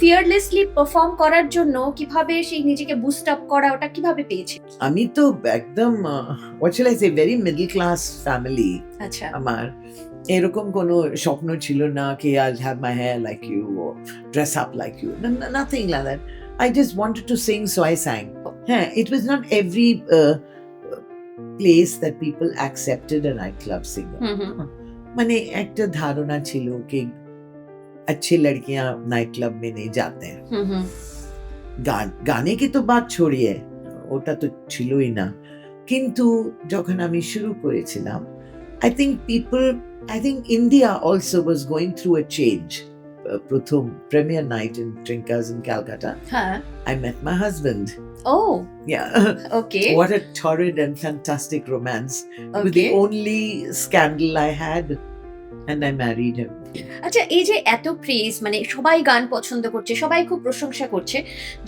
Fearlessly perform করার জন্য কিভাবে সেই নিজেকে বুস্ট আপ করা ওটা কিভাবে পেয়েছিল? আমি তো একদম what shall I say very middle class family. আচ্ছা। আমার এরকম কোনো স্বপ্ন ছিল না কি I have my hair like you or dress up like you. Nothing like that. I just wanted to sing, so I sang. Yeah, it was not every place that people accepted a nightclub singer. হুম হুম। মানে একটা ধারণা ছিল কি अच्छी लड़कियां night club में नहीं जाते हैं। হুম হুম। গানে কি তো বাদ ছড়িয়ে ওটা তো ছিলই না, কিন্তু যখন আমি শুরু করেছিলাম I think India also was going through a change. প্রথম premier night in Trinkers in Calcutta, হ্যাঁ। I met my husband. O Yeah. Okay What a torrid and fantastic romance. It was okay. the only scandal I had, and I married him. আচ্ছা, এই যে এত praise, মানে সবাই গান পছন্দ করছে, সবাই খুব প্রশংসা করছে,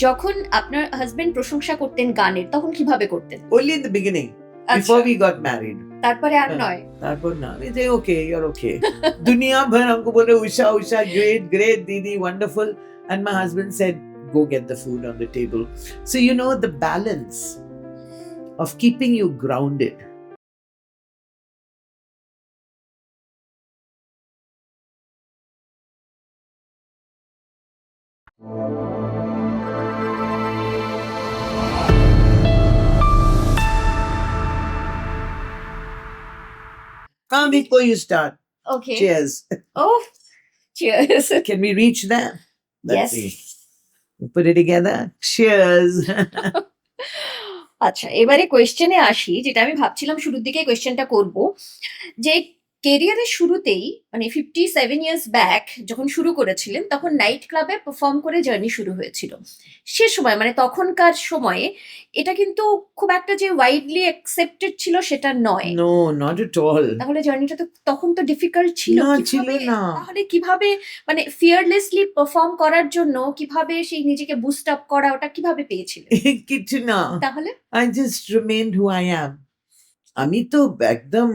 যখন আপনার হাজবেন্ড প্রশংসা করতেন গানের তখন কিভাবে করতেন? Only in the beginning, আচ্ছা, before we got married. তারপরে আর নয়? তারপর না, আমি যে ওকে, ইউর ওকে। দুনিয়া ভর हमको बोले Usha Usha great great didi wonderful, and my husband said go get the food on the table. So you know the balance of keeping you grounded. Before you start, okay. cheers. ও cheers. Can we reach there? Yes. See. We put it together. Cheers. আচ্ছা, এবারে কোয়েশ্চেনে আসি, যেটা আমি ভাবছিলাম শুরুর দিকে কোয়েশ্চেনটা করব, যে কেরিয়ারের শুরুতেই মানে 57 ইয়ার্স ব্যাক যখন শুরু করেছিলেন তখন নাইট ক্লাবে পারফর্ম করে জার্নি শুরু হয়েছিল। সে সময় মানে তখনকার সময়ে এটা কিন্তু খুব একটা যে ওয়াইডলি অ্যাকসেপ্টেড ছিল সেটা নয়। No, not at all. তাহলে জার্নিটা তো তখন তো ডিফিকাল্ট ছিল। না, ছিল না। তাহলে কিভাবে মানে ফিয়ারলেসলি পারফর্ম করার জন্য কিভাবে সেই নিজেকে বুস্ট আপ করা ওটা কিভাবে পেয়েছিলেন? কিছু না। তাহলে I just remained who I am. আমি তো একদম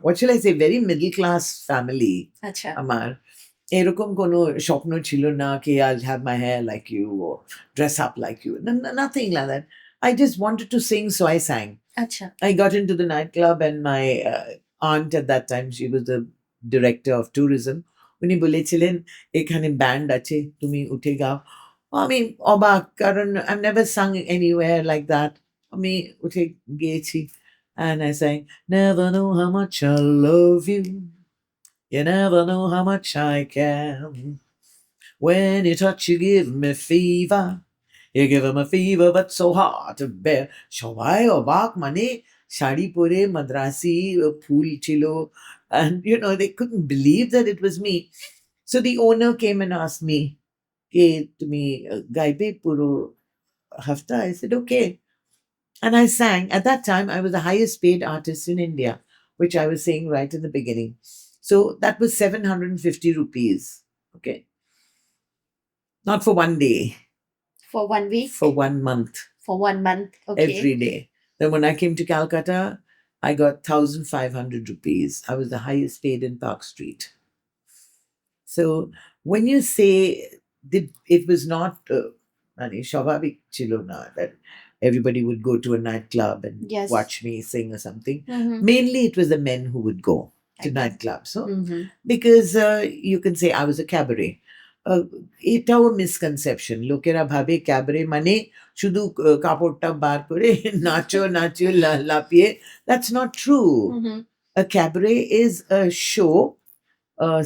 what shall I say very middle class family. আচ্ছা। আমার এরকম কোনো স্বপ্ন ছিল না কি I have my hair like you or dress up like you. Nothing like that. I just wanted to sing, so I sang. আচ্ছা। I got into the nightclub, and my aunt at that time, she was the director of tourism. উনি বলেছিলেন এখানে band আছে, তুমি উঠে গাও। আমি অবাক, কারণ I've never sung anywhere like that. আমি উঠে গিয়েছি, and I sang, never know how much I love you, you never know how much I can, when you touch you give me fever, you give me fever but so hard to bear. সবাই অবাক, মানে শাড়ি পরে মাদ্রাসি ফুল ছিল, and you know they couldn't believe that it was me. So the owner came and asked me, কে তুমি গাইবে পুরো হাফতা? I said okay, and I sang. At that time I was the highest paid artist in India, which I was saying right in the beginning. So that was 750 rupees. Okay, not for one day, For 1 week? for 1 month. For 1 month. Okay. Every day. Then when I came to Calcutta, I got 1,500 rupees. I was the highest paid in Park Street. So when you say it was not স্বাভাবিক ছিল না that everybody would go to a nightclub and Yes. watch me sing or something. Mhm. Mainly it was the men who would go to Okay. nightclubs. So Mhm. because you can say I was a cabaret. এটাও misconception, লোকেরা ভাবে cabaret মানে শুধু কাপড়টা বার করে নাচো নাচো লাফিয়ে। That's not true. Mhm. A cabaret is a show,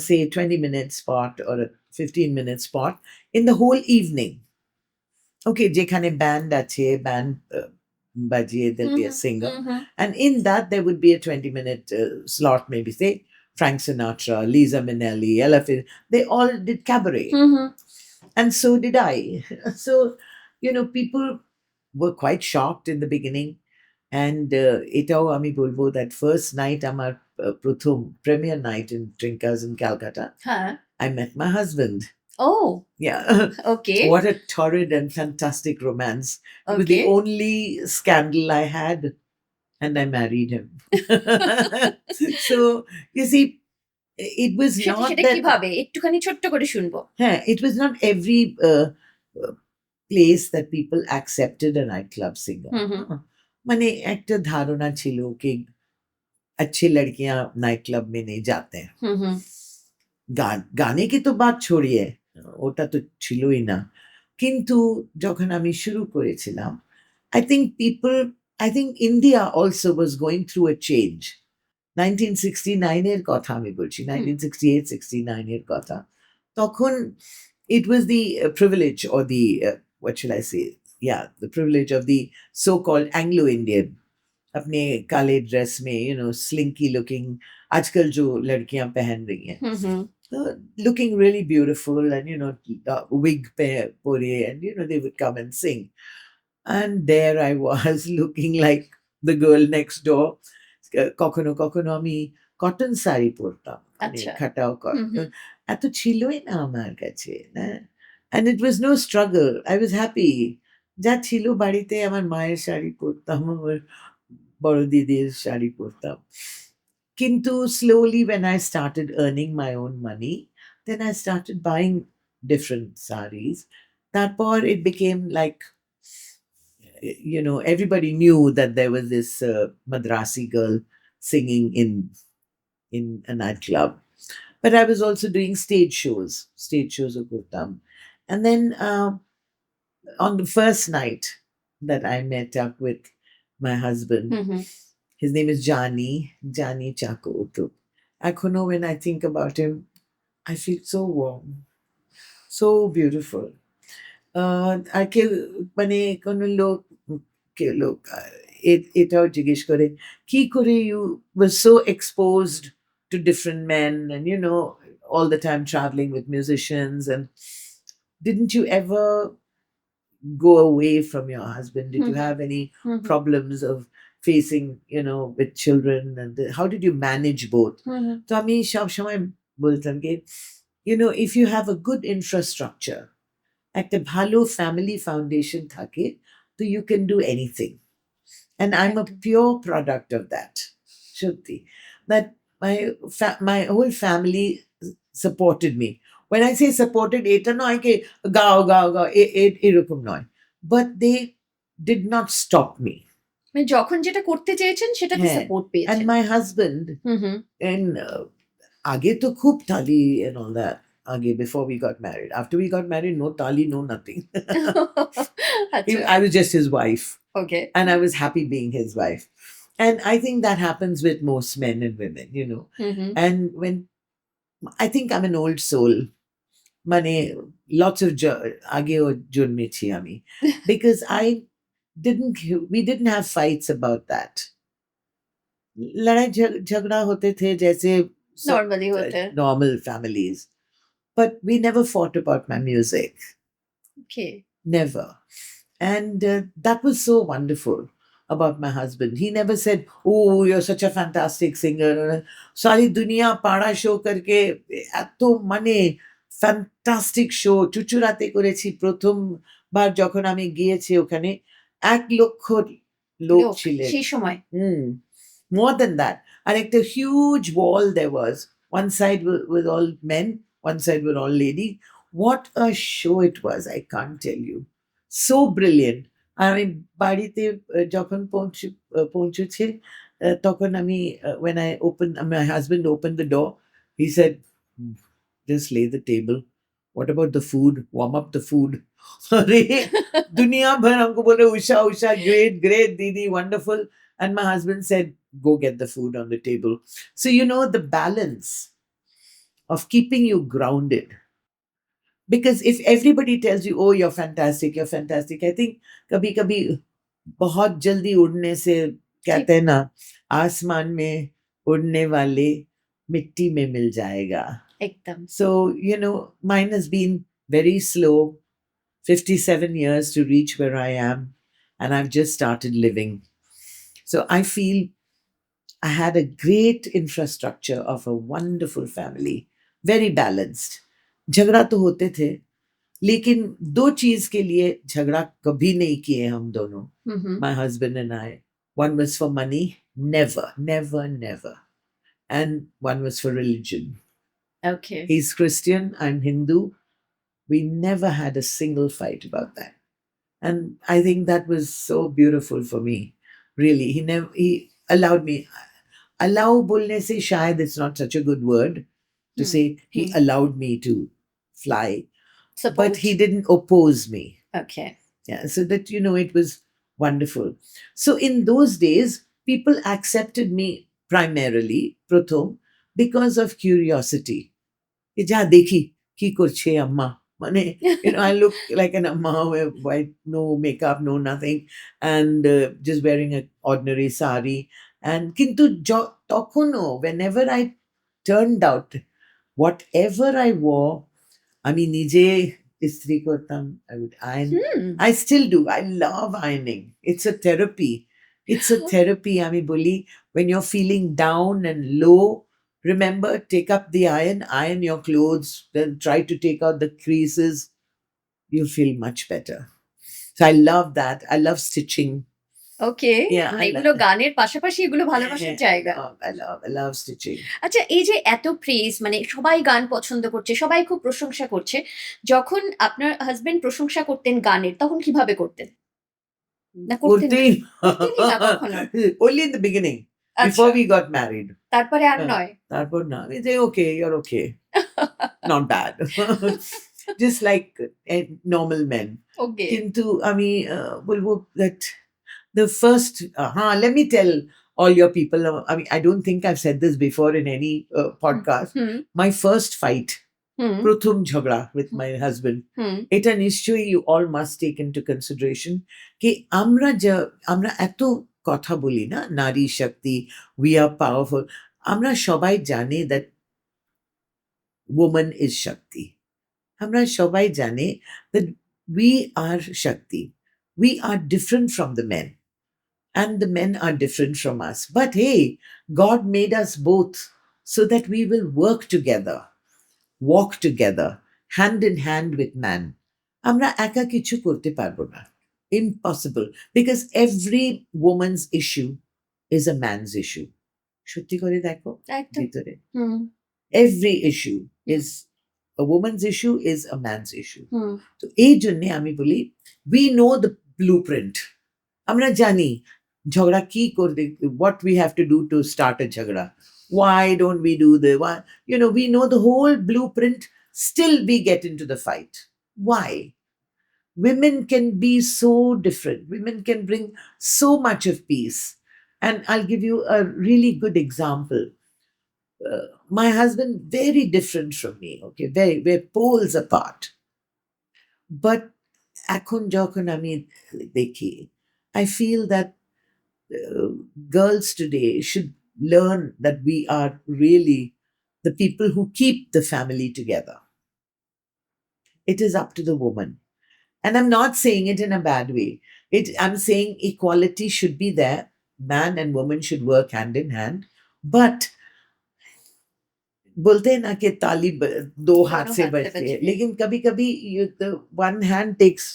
say 20-minute spot or a 15-minute spot in the whole evening. Okay, যেখানে band আছে, ব্যান্ড বাজিয়ে, there'll be a singer, Mhm. and in that there would be a 20-minute slot, maybe say Frank Sinatra, Liza Minnelli, Ella Fitzgerald. They all did cabaret, Mhm. and so did I. So you know, people were quite shocked in the beginning, and এটাও আমি বলবো that first night আমার প্রথম premier night in Trinkers in Calcutta, হ্যাঁ। I met my husband. Oh, Yeah. okay. What a torrid and fantastic romance. It was the Okay. only scandal I had, and I married him. So you see, it was সেটা not সেটা that, কিভাবে একটুখানি ছোট্ট করে শুনবো। yeah, it was not every uh, place that people accepted a nightclub singer. হুম হুম মানে একটা ধারণা ছিল कि अच्छी लड़कियां नाइट क्लब में नहीं जाते हैं। হুম হুম গানে কি তো বাদ ছড়িয়ে ওটা তো ছিলই না, কিন্তু যখন আমি শুরু করেছিলাম, I think India also was going through a change. 1969 এর কথা আমি বলছি, হুম 1968-69 এর কথা। তখন it was the privilege or the what shall I say, yeah, the privilege of the so-called Anglo-Indian, अपने काले ड्रेस में, slinky looking, आजकल जो लड़कियां पहन रही हैं, হুম হুম looking really beautiful, and wig pore, and they would come and sing, and there I was looking like the girl next door. কখনো কখনো আমি কটন শাড়ি পরতাম, মানে আচ্ছা খাটাও হুম হুম এত ছিলই না আমার কাছে না, and it was no struggle, I was happy। যা ছিল বাড়িতে আমার মায়ের শাড়ি পরতাম, আমার বড় দিদির শাড়ি পরতাম, কিন্তু slowly when I started earning my own money, then I started buying different saris। তারপর it became like, everybody knew that there was this Madrasi girl singing in a nightclub. But I was also doing stage shows of Kurtam. And then on the first night that I met up with my husband, hmm hmm his name is Jani Chako Utup. Echono, when I think about him, I feel so warm, so beautiful। আর কেউ মানে কোনো লোক এটাও জিজ্ঞেস করে কি করে you were so exposed to different men, and all the time traveling with musicians, and didn't you ever go away from your husband? Did you hmm have any hmm problems of facing, with children, and how did you manage both? হুম হুম তো আমি সব সময় বলতাম কি, if you have a good infrastructure, একটা ভালো family foundation থাকে, তো you can do anything, and I am a একদম পিওর প্রোডাক্ট অফ দ্যাট। সত্যি, that my whole family supported me. when I say supported, এটা নয় কি গাও গাও গাও এরকম নয়, but they did not stop me। মানে যখন যেটা করতে চেয়েছেন সেটাতে হ্যাঁ, সাপোর্ট and পেয়েছেন। my husband, hmm hmm and আগে তো খুব তালি and all that, আগে before we got married। After we got married, no tali, no nothing। আচ্ছা I was just his wife, okay and I was happy being his wife। And I think that happens with most men and women। Hmm hmm And when I think I'm an old soul, মানে lots of আগেও জন্মেছি আমি, because we didn't have fights about that। लड़ाई झगड़ा होते थे जैसे सब নর্মালি হতে normal families, but we never fought about my music, okay never। And that was so wonderful about my husband। He never said, "Oh, you're such a fantastic singer। सारी दुनिया पाड़ा शो करके এত মানে ফ্যান্টাস্টিক শো চুচুড়াতে করেছি প্রথমবার যখন আমি গিয়েছি ওখানে 1,00,000 লোক লোক ছিলেন। সেই সময় More than that, and like the huge wall there was, one side with all men, one side were all lady। What a show it was, I can't tell you, so brilliant। আমি বাড়িতে যখন পৌঁছেছে, তখন আমি when I opened, my husband opened the door, he said, just lay the table, what about the food, warm up the food। अरे दुनिया भर हमको बोले उषा उषा great great दीदी wonderful, and my husband said, go get the food on the table। So the balance of keeping you grounded, because if everybody tells you, oh, you're fantastic, I think कभी कभी बहुत जल्दी उड़ने से, कहते हैं ना, आसमान में उड़ने वाले मिट्टी में मिल जाएगा। একদম So mine has been very slow, 57 years to reach where I am, and I've just started living। So I feel I had a great infrastructure of a wonderful family, very balanced। झगड़ा तो होते थे, लेकिन दो चीज के लिए झगड़ा कभी नहीं किए हम दोनों, হুম হুম my husband and I। One was for money, never, never, never, and one was for religion। Okay. He's Christian, I'm Hindu. We never had a single fight about that. And I think that was so beautiful for me. Really, he allowed me. Allow bolne se shayad it's not such a good word to Hmm. say. He Hmm. allowed me to fly, but Support. he didn't oppose me. Okay. Yeah, so that it was wonderful. So in those days, people accepted me primarily, Pratham, because of curiosity. যে যা দেখি কি করছে আম্মা মানে I look like an amma with white, no makeup, no nothing, and just wearing an ordinary sari. And কিন্তু তখনও whenever I turned out, whatever I wore, আমি নিজে ইস্ত্রি করতাম. I would iron. Hmm. I still do. I love ironing. It's a therapy. It's a therapy. আমি বলি, when you're feeling down and low, remember, take up the iron your clothes, then try to take out the creases. You'll feel much better. So I love that. I love stitching. Okay. Yeah, মানে I এগুলো love. গানের পাশাপাশি এগুলো ভালোবাসার জায়গা। I love stitching. আচ্ছা, এই যে এত প্রেজ, মানে সবাই গান পছন্দ করছে, সবাই খুব প্রশংসা করছে। যখন আপনার হাসব্যান্ড প্রশংসা করতেন গানের, তখন কিভাবে করতেন? না করতেন না? করতেই করতেনই না কখনো? only in the beginning, আচ্ছা। before we got married. তারপরে আর হ্যাঁ, নয়? তারপর না, we say, okay, you're okay. Not bad. Just like normal men. ওকে। কিন্তু আমি বলবো that the first, let me tell all your people, I mean, I don't think I've said this before in any podcast. Hmm, My first fight, হুম, প্রথম ঝগড়া with my husband, হুম, এটা নিশ্চয়ই you all must take into consideration কি আমরা এত কথা বলি না, নারী শক্তি, we are powerful. আমরা সবাই জানি that woman is Shakti. আমরা সবাই জানি that we are Shakti. We are different from the men, and the men are different from us. But hey, God made us both so that we will work together, walk together, hand in hand with man. আমরা একা কিছু করতে পারবো না. Impossible. Because every woman's issue is a man's issue. সত্যি করে দেখো একদম। ভিতরে. হুম, Every issue is a woman's issue is a man's issue. হুম, তো এই জন্যে আমি বলি, we know the blueprint. আমরা জানি ঝগড়া কি করতে, what we have to do to start a ঝগড়া. Why don't we do the why? We know the whole blueprint. Still, we get into the fight. Why? Women can be so different. Women can bring so much of peace. And I'll give you a really good example. My husband, very different from me. Okay, we're poles apart. But এখন যখন আমি দেখি, I feel that girls today should learn that we are really the people who keep the family together. It is up to the woman. And I'm not saying it in a bad way. I'm saying equality should be there. Man and woman should work hand in hand. But बोलते हैं ना कि ताली दो हाथ से बजती है, लेकिन कभी कभी the one hand takes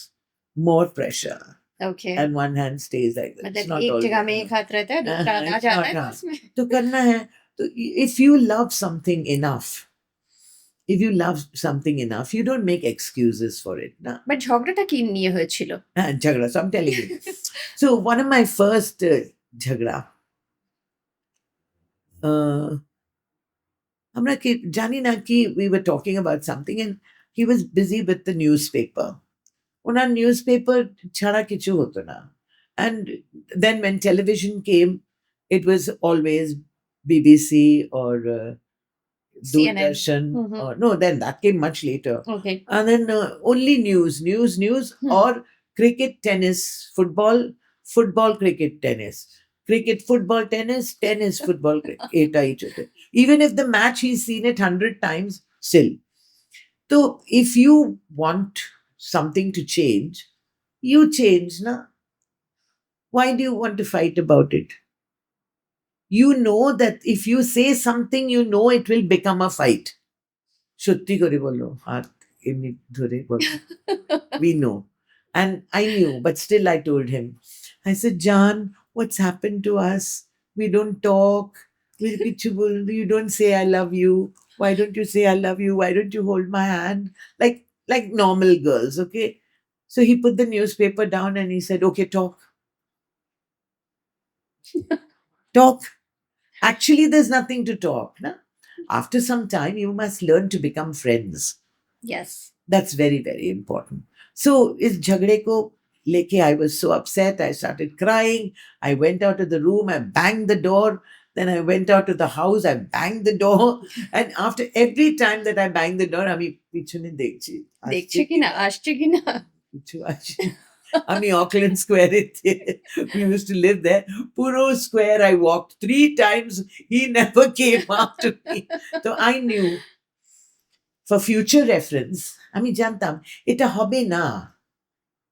more pressure okay. and one hand stays like that. मतलब It's not एक always. जगह में एक हाथ रहता है, दूसरा आ It's जाता not, है हाँ. पास में। तो करना है. तो if you love something enough, you don't make excuses for it. Na? But ঝগড়াটা কি নিয়ে হয়েছিল? Jhagda. So I'm telling you. So one of my first jhagda, আমরা কি জানি না কি, we were talking about something and he was busy with the newspaper. Owner newspaper ছাড়া কিছু হতো না. And then when television came, it was always BBC or CNN. Doordarshan. Mhm. Or, no, then that came much later. Okay. And then only news, or cricket, tennis, football, cricket, tennis. Cricket, football, tennis, football, cricket. এটাই চলছে. Even if the match he's seen it 100 times, still. So if you want something to change, you change, na? Why do you want to fight about it? You know that if you say something, you know it will become a fight. সত্যি করে বলো, হাত এমনি ধরে বলো. We know. And I knew, but still I told him. I said, John, what's happened to us? We don't talk. কিছু বলবি, you don't say I love you. Why don't you say I love you? Why don't you hold my hand? Like normal girls, okay? So he put the newspaper down and he said, okay, talk. Talk. Actually, there's nothing to talk. Na? After some time, you must learn to become friends. Yes. That's very, very important. So, is jhagde ko leke, I was so upset. I started crying. I went out of the room. I banged the door. Then I went out to the house. I banged the door. And after every time that I banged the door, আমি পিছনে দেখছি দেখছে কিনা, আসছে কিনা। কিছু আসে। আমি অকল্যান্ড স্কোয়ারে we used to live there. পুরো square I walked 3 times. He never came after me. So I knew for future reference, আমি জানতাম এটা হবে না।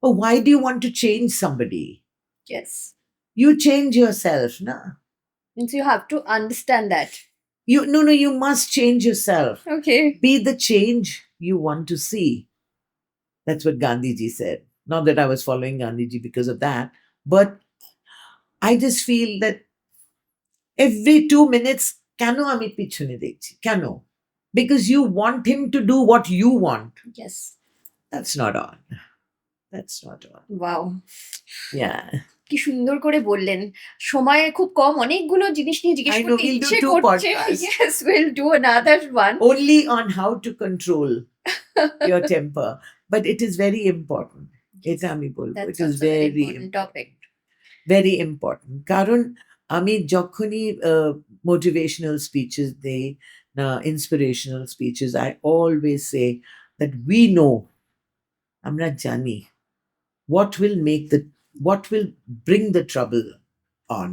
Oh, why do you want to change somebody? Yes. You change yourself, na? Means you have to understand that. No, you must change yourself. Okay. Be the change you want to see. That's what Gandhiji said. Not that I was following Gandhiji because of that, but I just feel that every 2 minutes, কেন আমি পিছনে দেখছি? কেন? Because you want him to do what you want. Yes. That's not on. That's not on. Wow. Yeah. কি সুন্দর করে বললেন। সময় খুব কম, অনেকগুলো জিনিস নিয়ে জিজ্ঞেস I know, করতে we'll do ইচ্ছে 2 করছে। podcasts. Yes, we'll do another one. Only on how to control your temper. But it is very important. এটা আমি বলবো। That's It is also a very very important topic. very important. কারণ আমি যখনই motivational speeches দেই না inspirational speeches, I always say that we know, আমরা জানি what will bring the trouble on.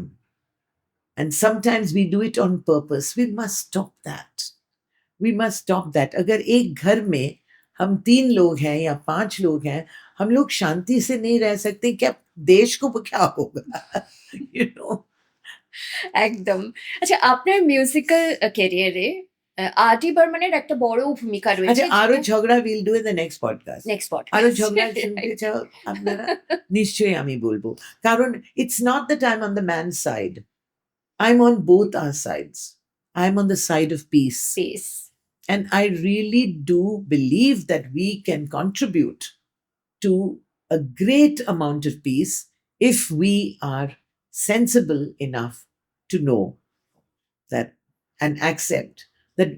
And sometimes we do it on purpose. We must stop that. We must stop that. अगर एक घर में हम 3 लोग हैं या 5 लोग हैं, हम लोग शांति से नहीं रह सकते, क्या देश को क्या होगा? You know? একদম। আচ্ছা, আপনার মিউজিক্যাল ক্যারিয়ারে আর.ডি. বর্মনের একটা বড় ভূমিকা রয়েছে। আচ্ছা, আরো ঝগড়া we'll do in the next podcast. Next podcast. আরো ঝগড়া শুনতে চাও আপনারা? নিশ্চয়ই আমি বলবো। কারণ it's not that I'm on the man's side. I'm on both our sides. I'm on the side of peace. Peace. And I really do believe that we can contribute to a great amount of peace if we are sensible enough to know that and accept that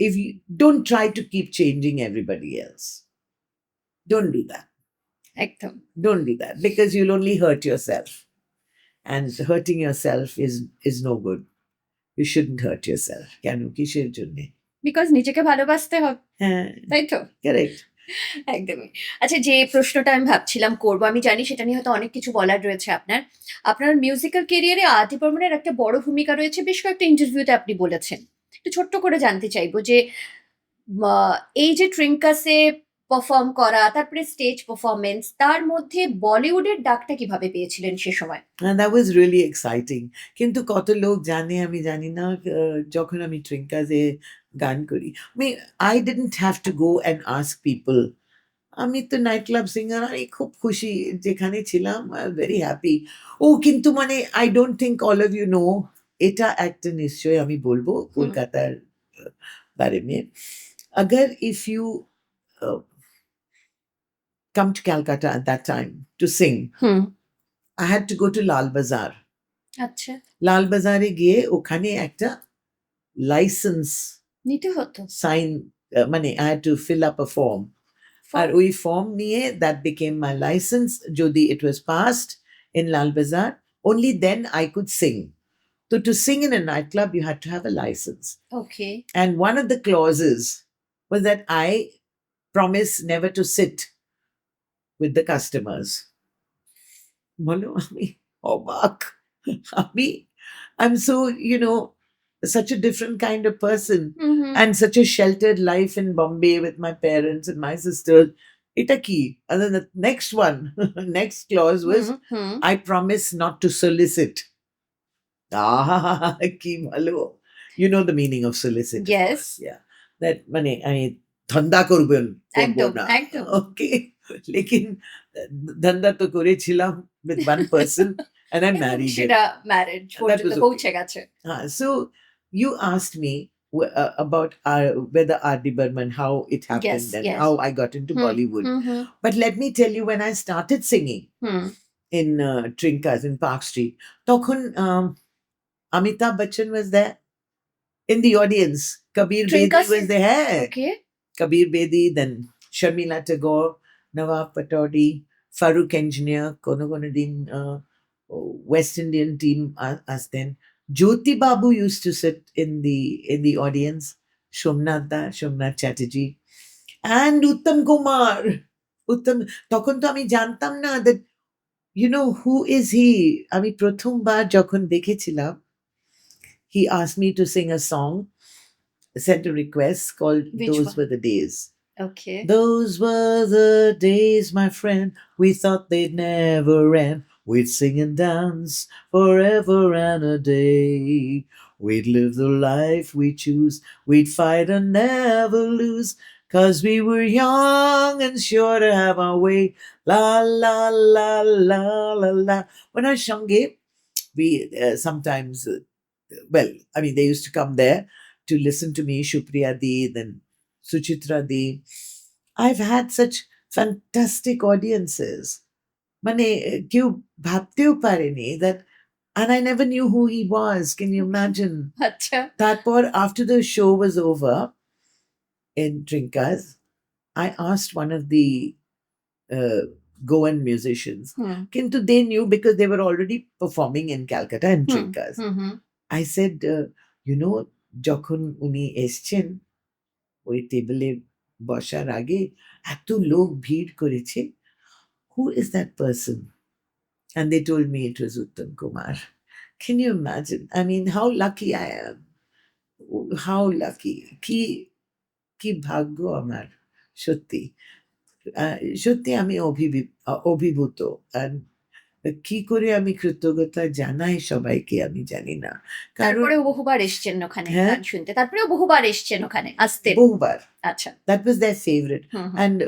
if you don't try to keep changing everybody else. Don't do that. একদম। Don't do that because you'll only hurt yourself. And hurting yourself is no good. You shouldn't hurt yourself. কেন কিসের জন্যে? Because নিজেকে ভালোবাসতে হবে, হ্যাঁ, তাই তো? correct. একদমই। আচ্ছা, যে প্রশ্নটা আমি ভাবছিলাম করবো, আমি জানি সেটা নিয়ে হয়তো অনেক কিছু বলার রয়েছে আপনার। আপনার মিউজিক্যাল ক্যারিয়ারে আর.ডি. বর্মনের একটা বড় ভূমিকা রয়েছে, বেশ কয়েকটা ইন্টারভিউতে আপনি বলেছেন। একটু ছোট্ট করে জানতে চাইবো যে এই যে ট্রিঙ্কাসে পারফর্ম করা, তারপরে স্টেজ পারফরমেন্স, তার মধ্যে বলিউডের ডাকটা কিভাবে পেয়েছিলেন সে সময়? And that was really exciting. কিন্তু কত লোক জানে আমি জানি না, যখন আমি ট্রিঙ্কাজে গান করি, I didn't have to go and ask people. আমি তো নাইট ক্লাব সিঙ্গার, আমি খুব খুশি যেখানে ছিলাম, ভেরি হ্যাপি। ও কিন্তু মানে I don't think all of you know, এটা একটা নিশ্চয় আমি বলবো কলকাতার বারে মে। अगर if you come to Calcutta at that time to sing, I had to go to Lal Bazaar. আচ্ছা, লাল বাজারে গিয়ে ওখানে একটা লাইসেন্স নিতে হতো। সাইন, মানে I had to fill up a form. আর ওই ফর্ম নিয়ে that became my license. যদি it was passed in Lal Bazaar, only then I could sing. So to sing in a nightclub, you had to have a license. Okay. And one of the clauses was that I promise never to sit with the customers. বলো, আমি অবাক। I'm so, such a different kind of person and such a sheltered life in Bombay with my parents and my sisters. Eta ki? And then the next one, next clause was, I promise not to solicit. Ki bhalo. You know the meaning of solicit. of Yes. course, yeah. That মানে আমি ধান্দা করবেন, করবো একদম, না। একদম। Okay. লেকিন ধান্দা তো করেছিলাম with one person and I এবং married it. সেটা ম্যারেজ And that পর্যন্ত was okay. পৌঁছে গেছে। So you asked me about whether R.D. Burman, how it happened Yes, and yes. how I got into hmm, Bollywood. Hmm, hmm, But let me tell you, when I started singing hmm. in Trinkas in Park Street, তখন Amitabh Bachchan was there in the audience. Kabir Bedi Trinkas was there. Hey, okay. Kabir Bedi, then Sharmila Tagore, Nawab Pataudi, Farooq Engineer, Kono Din, West Indian team as then. Jyoti Babu used to sit in the audience. Shomnath Chatterjee, and Uttam Kumar. Uttam, তখন তো আমি জানতাম না that you know who is he? আমি প্রথমবার যখন দেখেছিলাম, he asked me to sing a song, sent a request called Which Those one? Were the Days. Okay. Those were the days, my friend, we thought they'd never end. We'd sing and dance forever and a day. We'd live the life we choose. We'd fight and never lose. 'Cause we were young and sure to have our way. La la la la la la. When I sang it, we sometimes, well, I mean, they used to come there to listen to me, Shupriya Di, then Suchitra Di. I've had such fantastic audiences. মানে কেউ ভাবতেও পারেনি that, and I never knew who he was. Can you imagine? আচ্ছা। তারপর after the show was over in Trinkas, I asked one of the uh, Goan musicians. Hmm, Kintu they knew because they were already performing in Calcutta and hmm, Trinkas. Hmm, hmm. I said, you know, যখন উনি এসছেন ওই টেবিলে বসার আগে এত লোক ভিড় করেছে, who is that person? And they told me it was Uttam Kumar. Can you imagine? I mean, how lucky I am. How lucky. কি ভাগ্য আমার, সত্যি। সত্যি আমি অভিভূত। And কি করে আমি কৃতজ্ঞতা জানাই সবাইকে আমি জানি না। কারণ তারপরেও বহুবার এসছেন ওখানে হ্যাঁ। গান শুনতে। তারপরেও বহুবার এসছেন ওখানে, আসতেন। বহুবার। আচ্ছা। That was their favorite. Hmm, hmm. And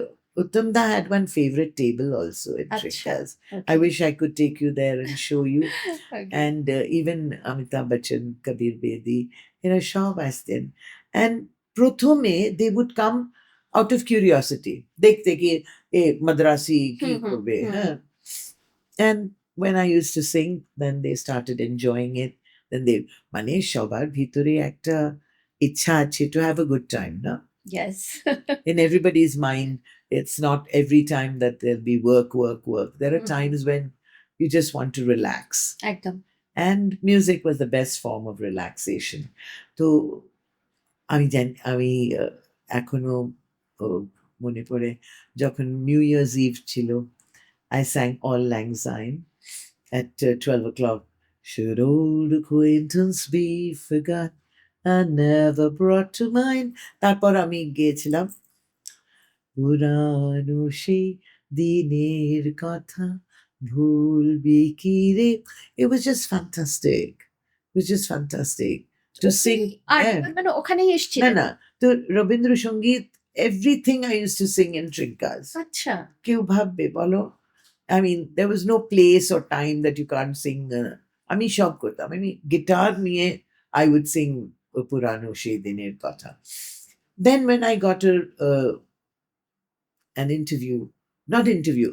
Uttam Da had one favorite table also in আচ্ছা। Trinkas. Okay. I wish I could take you there and show you. Okay. And even Amitabh Bachchan, Kabir Bedi, সব আসতেন। And প্রথমে they would come out of curiosity. দেখতে কি এ মাদ্রাসি কি হুম, হুম, করবে, হুম। হ্যাঁ? And when I used to sing, then they started enjoying it. Then they, মানে সবার ভিতরে একটা ইচ্ছা আছে to have a good time, না? Yes. In everybody's mind, it's not every time that there'll be work. There are Mhm. times when you just want to relax. একদম। And music was the best form of relaxation. তো আমি এখনো মনে পড়ে যখন new years eve ছিল, I sang All Lang Syne at 12 o'clock. Should old acquaintance be forgot and never brought to mind? তারপর আমি গেয়েছিলাম পুরানো সেই দিনের কথা ভুলবি কি রে. It was just fantastic. It was just fantastic to sing. R Yeah. মানে ওখানেই না এসেছিলেন? না, তো Rabindrasangeet, everything I used to sing in Trinkas. আচ্ছা। কেউ ভাববে বলো? I mean, there was no place or time that you can't sing. আমি সব করতাম। আমি গিটার নিয়ে I would sing পুরানো সেই দিনের কথা. Then when I got an interview, not interview,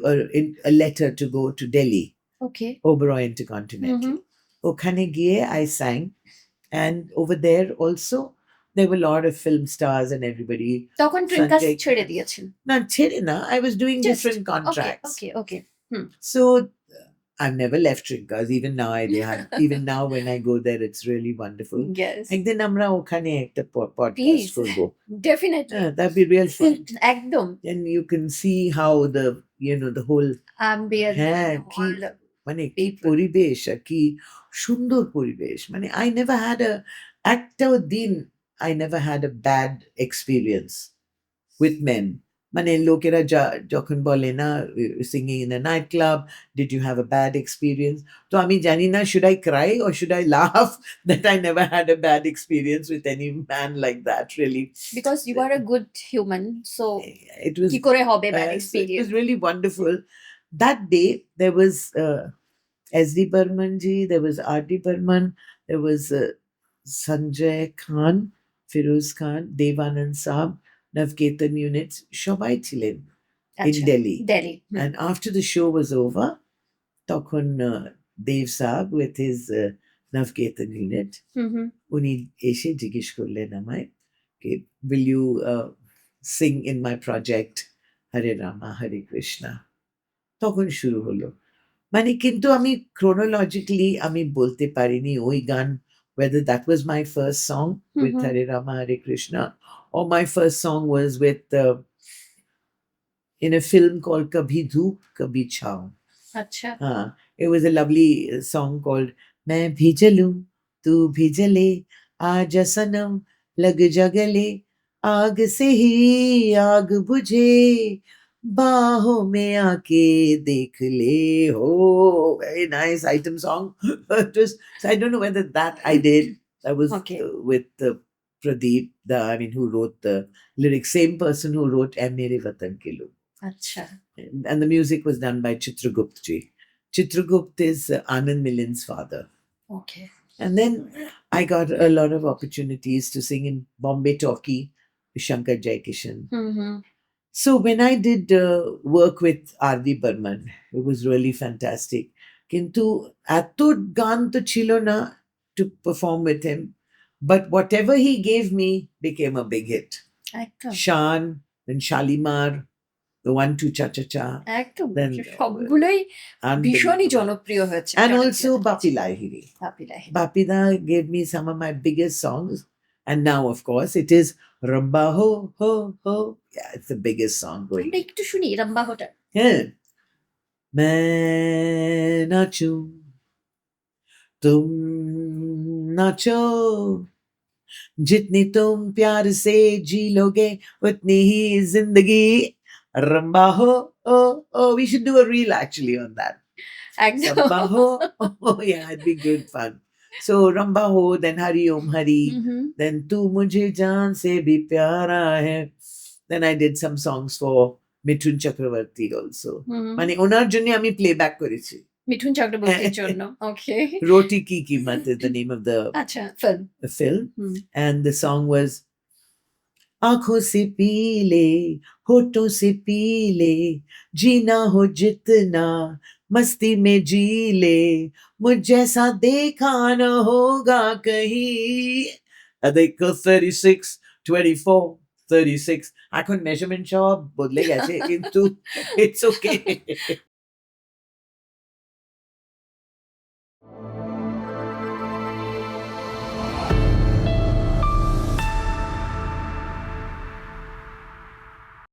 a letter to go to Delhi, okay. Oberoi Intercontinental. ওখানে গিয়ে I sang, and over there also there were a lot of film stars and everybody. তখন ট্রিঙ্কাস Sanjay- ছেড়ে দিয়েছেন? না ছেড়ে না, I was doing Just, different okay, contracts. Okay, okay. So I've never left Trinkas. Even now, even now when I go there, it's really wonderful. Yes. একদিন আমরা ওখানে একটা podcast Please. করবো। Definitely. That'd be real fun. একদম। And you can see how the the whole Ambience হ্যাঁ and কি all the মানে কি people. পরিবেশ আর কি সুন্দর পরিবেশ, মানে I never had একটাও দিন I never had a bad experience with men. মানে লোকেরা যখন বলে না singing in a nightclub, did you have a bad experience? তো আমি জানি না, should I cry or should I laugh that I never had a bad experience with any man like that, really. Because you are a good human, so It was কি করে হবে bad it experience? was really wonderful. That day there was S.D. Burman ji, there was R.D. Burman, there was Sanjay Khan, Firoz Khan, Devanand Saab, Navketan units, সবাই ছিলেন in আচ্ছা Delhi. Delhi And after the show was over, তখন Dev Saab with his Navketan unit, উনি এসে জিজ্ঞেস করলেন আমায়, will you sing in my project Hare Rama Hare Krishna? তখন শুরু হলো। মানে কিন্তু আমি chronologically আমি বলতে পারিনি ওই গান, whether that was my first song with Hare Rama Hare Krishna or my first song was with in a film called Kabhi Dhoop Kabhi Chhaw. আচ্ছা It was a lovely song called मैं भी जलूं तू भी जले आजा सनम लग जा गले आग से ही आग बुझे बाहों में आके देख ले हो. Very nice item song. Just, so I don't know whether that I did. That was Okay. with Pradeep, who wrote the lyrics. Same person who wrote "Ae Mere Watan Ke Log." আচ্ছা And the music was done by Chitragupt ji. Chitragupt is Anand Milin's father. Okay And then I got a lot of opportunities to sing in Bombay Talkie with Shankar Jaikishan. So when I did work with R.D. Burman, it was really fantastic. Kintu eto gan to chilo na to perform with him, but whatever he gave me became a big hit. একদম Shan, then Shalimar, the 1-2 Cha Cha Cha. একদম Then সবগুলোই ভীষণই unbelievable. জনপ্রিয় হয়েছে And জনপ্রিয় also Bapi Lahiri. পাপিলাই Bapida gave me some of my biggest songs. And now, of course, it is Ramba Ho Ho Ho. Yeah, it's the biggest song going. আমরা একটু শুনি রাম্বাহটা Yeah. मैं नाचूं तुम नाचो जितनी तुम प्यार से जी लोगे उतनी ही जिंदगी रंबा हो oh we should do a reel actually on that. একদম Ramba ho oh yeah, it'd be good fun. So Ramba ho, then Hari Om Hari, then Tu Mujhe Jaan Se Bhi Pyara Hai. Then I did some songs for Mithun Chakravarti also. মানে ওনার জন্য আমি playback করেছি. মিঠুন চক্রবর্তীর জন্য ওকে Roti Ki Kimat is the name of আচ্ছা film the film, and the song was आंखों से P ले होठों से पी ले जीना हो जितना मस्ती में जी ले मुझ जैसा देखा न होगा कहीं. देखो 36 24 36 এখন মেজারমেন্ট সব বদলে গেছে কিন্তু it's okay.